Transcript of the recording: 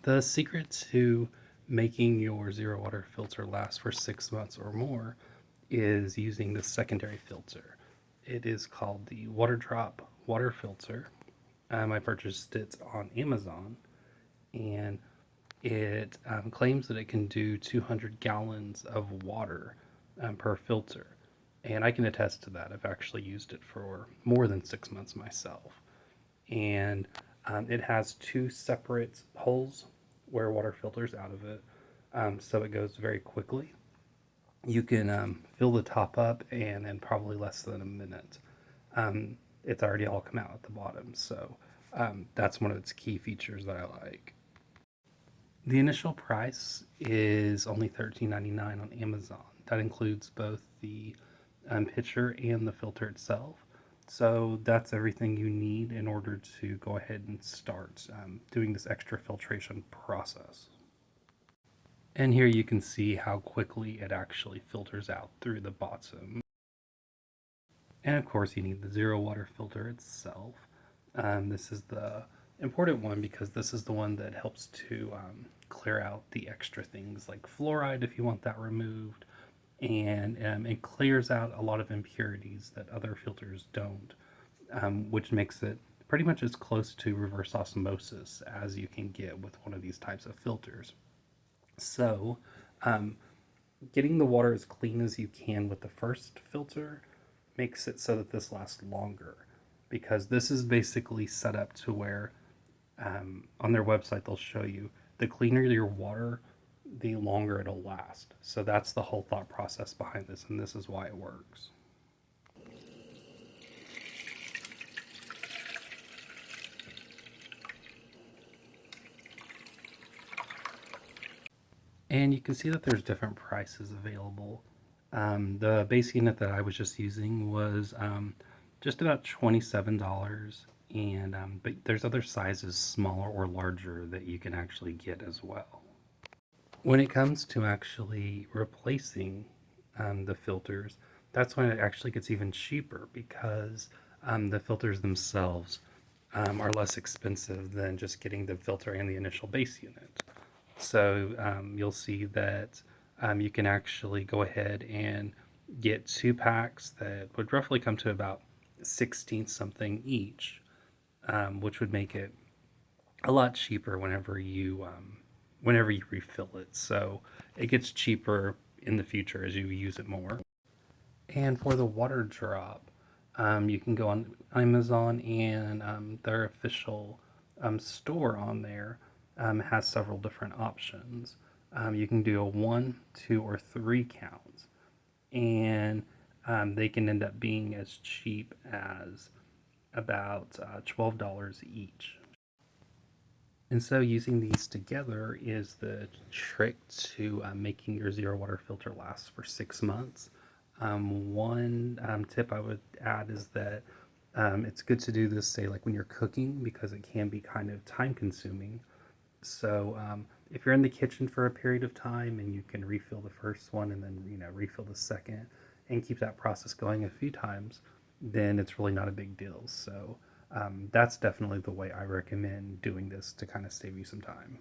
The secret to making your zero water filter last for 6 months or more is using the secondary filter. It is called the Water Drop water filter. I purchased it on Amazon, and it claims that it can do 200 gallons of water per filter. And I can attest to that. I've actually used it for more than 6 months myself. And it has two separate holes where water filters out of it, so it goes very quickly. You can fill the top up, and in probably less than a minute, it's already all come out at the bottom. So that's one of its key features that I like. The initial price is only $13.99 on Amazon. That includes both the pitcher and the filter itself. So that's everything you need in order to go ahead and start doing this extra filtration process. And here you can see how quickly it actually filters out through the bottom. And of course you need the zero water filter itself. This is the important one because this is the one that helps to clear out the extra things like fluoride if you want that removed, and it clears out a lot of impurities that other filters don't, which makes it pretty much as close to reverse osmosis as you can get with one of these types of filters. So, getting the water as clean as you can with the first filter makes it so that this lasts longer, because this is basically set up to where on their website they'll show you the cleaner your water, the longer it'll last. So that's the whole thought process behind this, and this is why it works. And you can see that there's different prices available. The base unit that I was just using was just about $27, and but there's other sizes, smaller or larger, that you can actually get as well. When it comes to actually replacing the filters, that's when it actually gets even cheaper, because the filters themselves are less expensive than just getting the filter and the initial base unit. So you'll see that you can actually go ahead and get 2 packs that would roughly come to about 16 something each, which would make it a lot cheaper whenever you refill it. So it gets cheaper in the future as you use it more. And for the water drop, you can go on Amazon, and their official store on there has several different options. You can do a 1, 2, or 3 count, and they can end up being as cheap as about $12 each. And so using these together is the trick to making your zero water filter last for 6 months. One tip I would add is that it's good to do this, say, like when you're cooking, because it can be kind of time consuming. So if you're in the kitchen for a period of time and you can refill the first one and then refill the second and keep that process going a few times, then it's really not a big deal. So that's definitely the way I recommend doing this to kind of save you some time.